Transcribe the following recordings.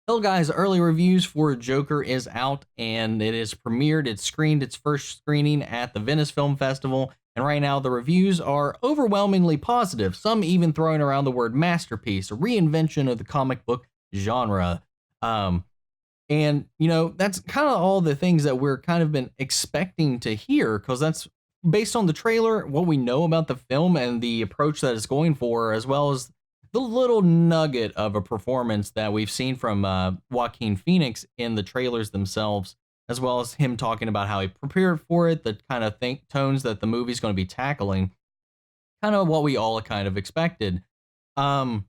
Hello, guys. Early reviews for Joker is out and it is premiered. It screened its first screening at the Venice Film Festival. And right now, the reviews are overwhelmingly positive, some even throwing around the word masterpiece, a reinvention of the comic book genre. Um, that's kind of all the things that we're kind of been expecting to hear because that's based on the trailer, what we know about the film, and the approach that it's going for, as well as the little nugget of a performance that we've seen from Joaquin Phoenix in the trailers themselves, as well as him talking about how he prepared for it, the kind of tones that the movie's going to be tackling, kind of what we all kind of expected. Um,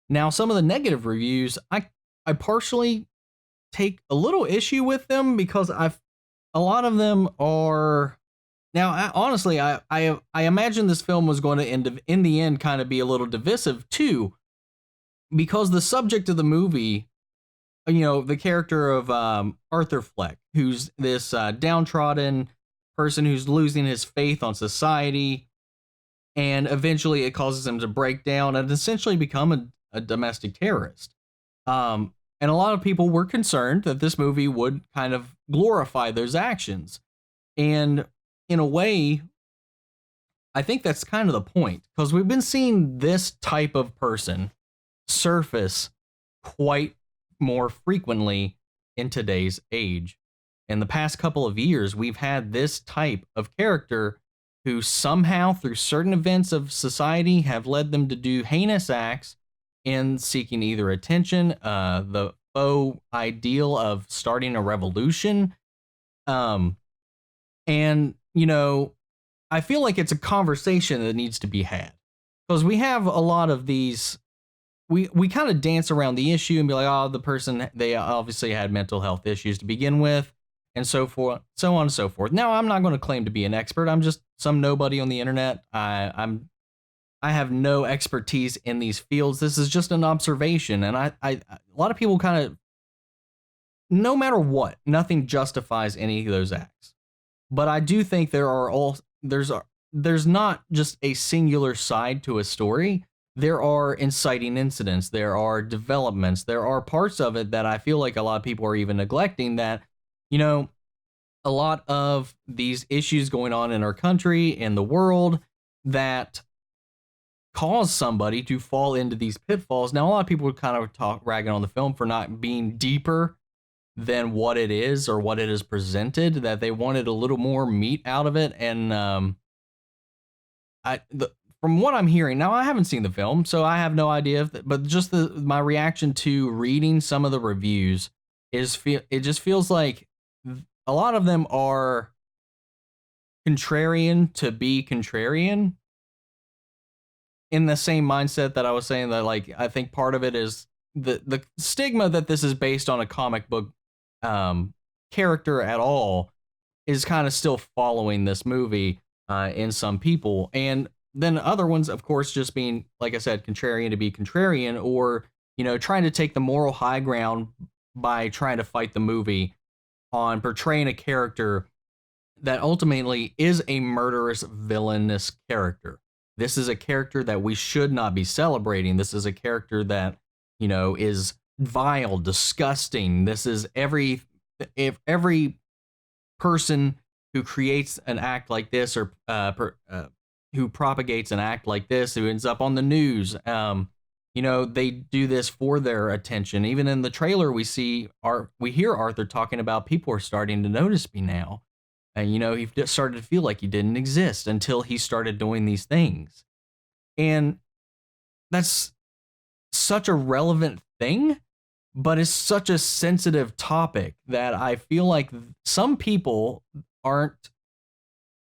Now, some of the negative reviews, I partially take a little issue with them because a lot of them are now. Honestly, I imagine this film was going to in the end kind of be a little divisive too, because the subject of the movie, the character of Arthur Fleck, who's this downtrodden person who's losing his faith on society, and eventually it causes him to break down and essentially become a domestic terrorist. And a lot of people were concerned that this movie would kind of glorify those actions. And in a way, I think that's kind of the point, because we've been seeing this type of person surface quite more frequently in today's age. In the past couple of years, we've had this type of character who somehow, through certain events of society, have led them to do heinous acts in seeking either attention, the faux ideal of starting a revolution. Um, and, I feel like it's a conversation that needs to be had, because we have a lot of these. We kind of dance around the issue and be like, oh, the person, they obviously had mental health issues to begin with, and so forth, so on and so forth. Now, I'm not going to claim to be an expert. I'm just some nobody on the internet. I have no expertise in these fields. This is just an observation, and a lot of people kind of, no matter what, nothing justifies any of those acts. But I do think there's not just a singular side to a story. There are inciting incidents, there are developments, there are parts of it that I feel like a lot of people are even neglecting, that, a lot of these issues going on in our country and the world that cause somebody to fall into these pitfalls. Now, a lot of people would kind of ragging on the film for not being deeper than what it is or what it is presented, that they wanted a little more meat out of it. And from what I'm hearing, now I haven't seen the film, so I have no idea, but just my reaction to reading some of the reviews it just feels like a lot of them are contrarian to be contrarian, in the same mindset that I was saying that, like, I think part of it is the stigma that this is based on a comic book character at all is kind of still following this movie in some people. And then other ones, of course, just being, like I said, contrarian to be contrarian, or, trying to take the moral high ground by trying to fight the movie on portraying a character that ultimately is a murderous, villainous character. This is a character that we should not be celebrating. This is a character that, is vile, disgusting. This is every person who creates an act like this, or who propagates an act like this, who ends up on the news. They do this for their attention. Even in the trailer, we hear Arthur talking about people are starting to notice me now. And, he just started to feel like he didn't exist until he started doing these things. And that's such a relevant thing, but it's such a sensitive topic that I feel like some people aren't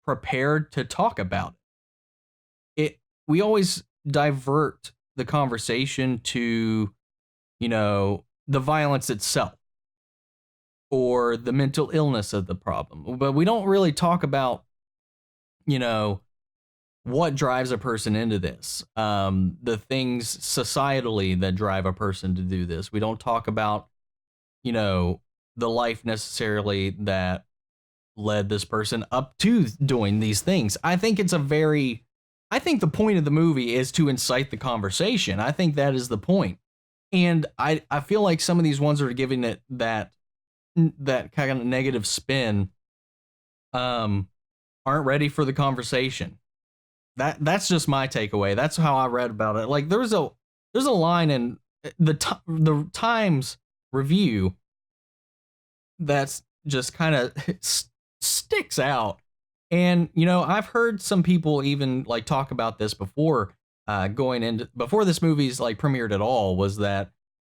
prepared to talk about it. We always divert the conversation to, the violence itself or the mental illness of the problem, but we don't really talk about, what drives a person into this, the things societally that drive a person to do this. We don't talk about, the life necessarily that led this person up to doing these things. I think the point of the movie is to incite the conversation. I think that is the point. And I feel like some of these ones are giving it that kind of negative spin, um, aren't ready for the conversation. That's just my takeaway. That's how I read about it. Like there's a line in the Times review that's just kind of sticks out. And I've heard some people even like talk about this before, going into before this movie's like premiered at all, was that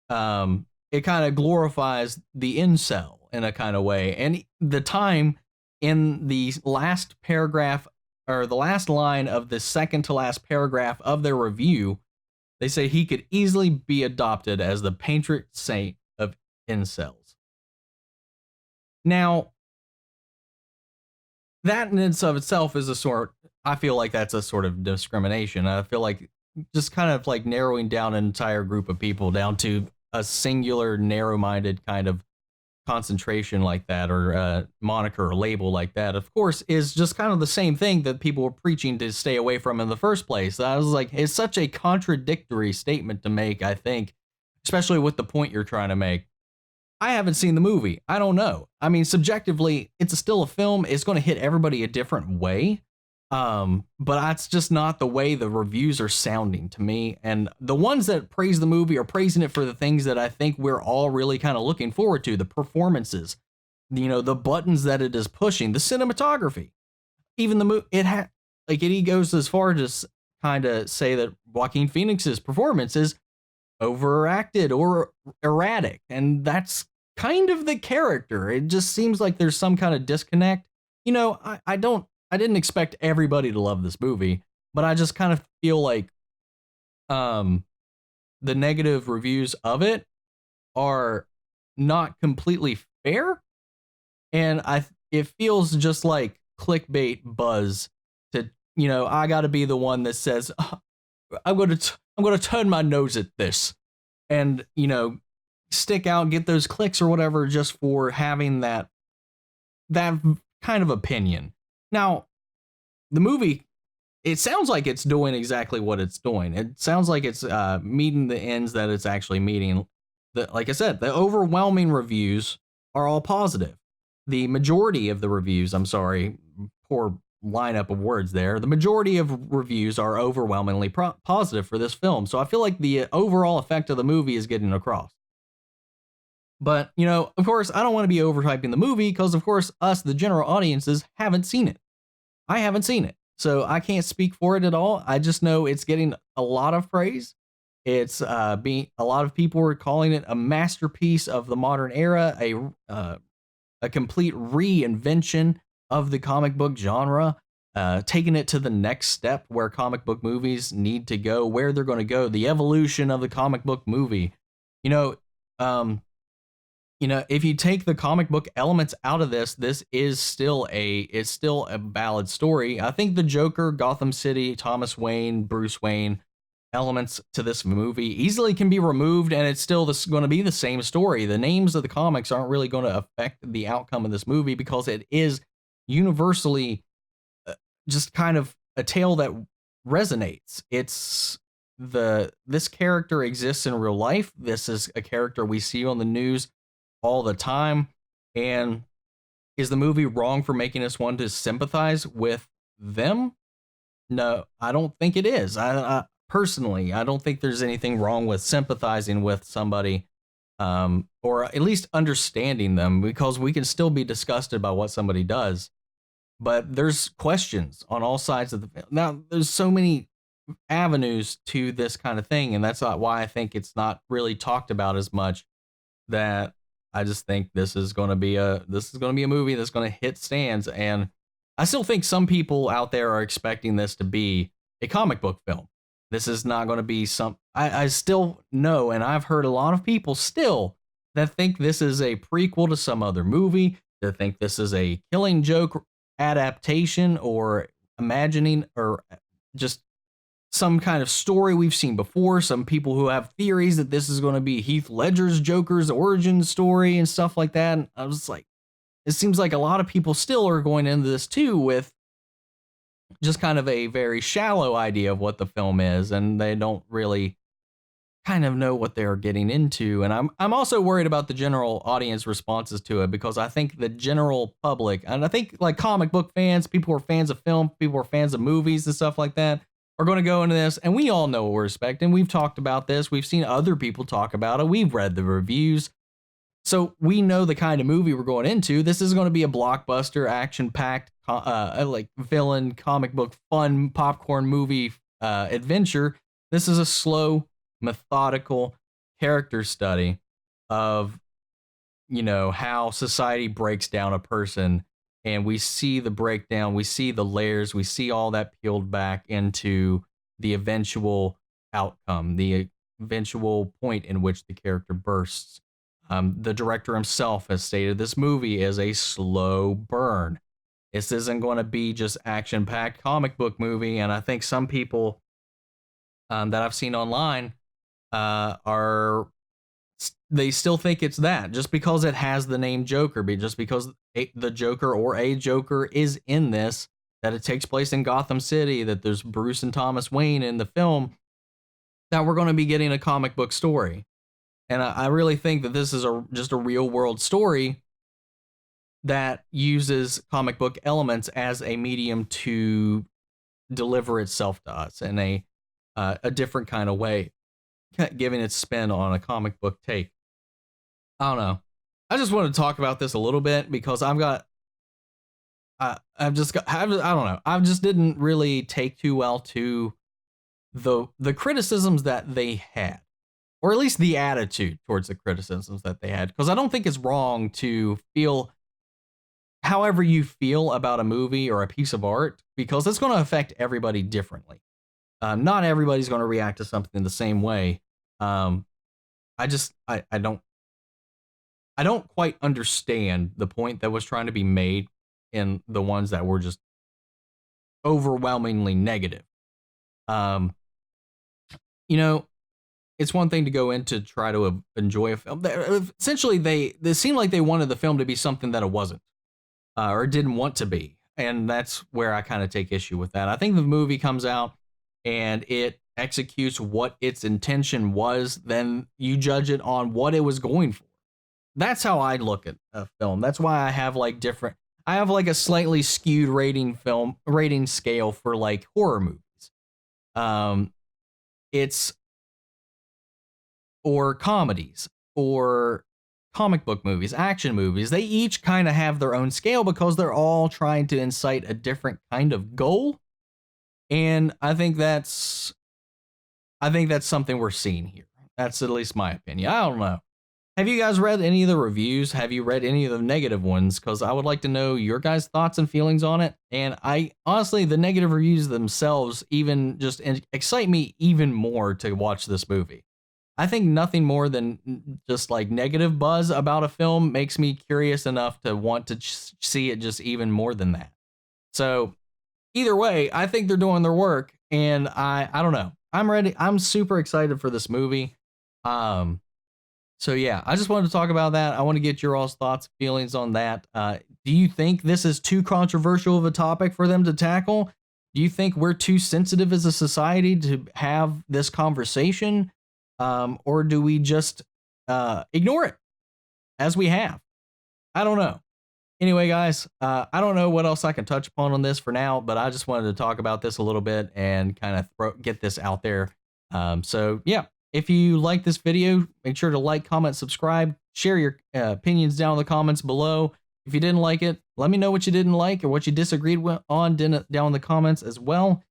it kind of glorifies the incel in a kind of way. And the Time, in the last paragraph, or the last line of the second to last paragraph of their review, they say he could easily be adopted as the patron saint of incels. Now, that in and of itself is I feel like that's a sort of discrimination. I feel like just kind of like narrowing down an entire group of people down to a singular, narrow-minded kind of concentration like that, or a moniker or label like that, of course, is just kind of the same thing that people were preaching to stay away from in the first place. I was like, it's such a contradictory statement to make, I think, especially with the point you're trying to make. I haven't seen the movie. I don't know. I mean, subjectively, it's still a film. It's going to hit everybody a different way. But that's just not the way the reviews are sounding to me. And the ones that praise the movie are praising it for the things that I think we're all really kind of looking forward to: the performances, the buttons that it is pushing, the cinematography, even the movie. He goes as far as kind of say that Joaquin Phoenix's performance is overacted or erratic, and that's kind of the character. It just seems like there's some kind of disconnect. I didn't expect everybody to love this movie, but I just kind of feel like the negative reviews of it are not completely fair, and it feels just like clickbait buzz to, I got to be the one that says, I'm going to turn my nose at this, and stick out, get those clicks or whatever, just for having that kind of opinion. Now, the movie, it sounds like it's doing exactly what it's doing. It sounds like it's meeting the ends that it's actually meeting. Like I said, the overwhelming reviews are all positive. The majority of the reviews, I'm sorry, poor lineup of words there. The majority of reviews are overwhelmingly positive for this film. So I feel like the overall effect of the movie is getting across. But, of course, I don't want to be overhyping the movie because, of course, us, the general audiences, haven't seen it. I haven't seen it, so I can't speak for it at all. I just know it's getting a lot of praise. It's a lot of people are calling it a masterpiece of the modern era, a complete reinvention of the comic book genre, taking it to the next step where comic book movies need to go, where they're going to go, the evolution of the comic book movie. If you take the comic book elements out of this is still a valid story. I think the Joker, Gotham City, Thomas Wayne, Bruce Wayne elements to this movie easily can be removed, and it's still going to be the same story. The names of the comics aren't really going to affect the outcome of this movie because it is universally just kind of a tale that resonates. This character exists in real life. This is a character we see on the news all the time. And is the movie wrong for making us want to sympathize with them? No, I don't think it is. I personally, I don't think there's anything wrong with sympathizing with somebody, or at least understanding them, because we can still be disgusted by what somebody does. But there's questions on all sides of now. There's so many avenues to this kind of thing, and that's not why I think it's not really talked about as much. That I just think this is going to be a movie that's going to hit stands, and I still think some people out there are expecting this to be a comic book film. This is not going to be I still know, and I've heard a lot of people still that think this is a prequel to some other movie, that think this is a Killing Joke adaptation, or imagining, or just some kind of story we've seen before. Some people who have theories that this is going to be Heath Ledger's Joker's origin story and stuff like that. And I was like, it seems like a lot of people still are going into this too with just kind of a very shallow idea of what the film is, and they don't really kind of know what they're getting into. And I'm also worried about the general audience responses to it, because I think the general public, and I think like comic book fans, people who are fans of film, people who are fans of movies and stuff like that, are going to go into this, and we all know what we're expecting. We've talked about this. We've seen other people talk about it. We've read the reviews. So we know the kind of movie we're going into. This is going to be a blockbuster, action-packed, like villain, comic book, fun, popcorn movie adventure. This is a slow, methodical character study of, how society breaks down a person. And we see the breakdown, we see the layers, we see all that peeled back into the eventual outcome, the eventual point in which the character bursts. The director himself has stated this movie is a slow burn. This isn't going to be just action-packed comic book movie, and I think some people that I've seen online they still think it's that, just because it has the name Joker, just because the Joker or a Joker is in this, that it takes place in Gotham City, that there's Bruce and Thomas Wayne in the film, that we're going to be getting a comic book story. And I really think that this is just a real world story that uses comic book elements as a medium to deliver itself to us in a different kind of way, giving its spin on a comic book take. I don't know. I just want to talk about this a little bit because I don't know. I just didn't really take too well to the criticisms that they had, or at least the attitude towards the criticisms that they had. Because I don't think it's wrong to feel however you feel about a movie or a piece of art, because it's going to affect everybody differently. Not everybody's going to react to something the same way. I don't quite understand the point that was trying to be made in the ones that were just overwhelmingly negative. It's one thing to go in to try to enjoy a film. Essentially, they seemed like they wanted the film to be something that it wasn't, or didn't want to be. And that's where I kind of take issue with that. I think the movie comes out and it executes what its intention was, then you judge it on what it was going for. That's how I look at a film. That's why I have a slightly skewed rating scale for like horror movies. Or comedies, or comic book movies, action movies. They each kind of have their own scale because they're all trying to incite a different kind of goal. And I think that's something we're seeing here. That's at least my opinion. I don't know. Have you guys read any of the reviews? Have you read any of the negative ones? Because I would like to know your guys' thoughts and feelings on it. And I honestly, the negative reviews themselves even just excite me even more to watch this movie. I think nothing more than just like negative buzz about a film makes me curious enough to want to see it just even more than that. So either way, I think they're doing their work, and I don't know. I'm ready. I'm super excited for this movie. So yeah, I just wanted to talk about that. I want to get your all's thoughts, feelings on that. Do you think this is too controversial of a topic for them to tackle? Do you think we're too sensitive as a society to have this conversation? Or do we just ignore it as we have? I don't know. Anyway, guys, I don't know what else I can touch upon on this for now, but I just wanted to talk about this a little bit and kind of get this out there. So yeah, if you like this video, make sure to like, comment, subscribe, share your opinions down in the comments below. If you didn't like it, let me know what you didn't like or what you disagreed with down in the comments as well.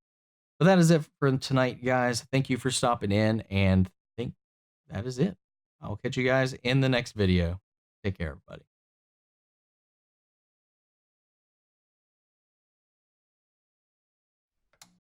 But that is it for tonight, guys. Thank you for stopping in, and I think that is it. I'll catch you guys in the next video. Take care, everybody.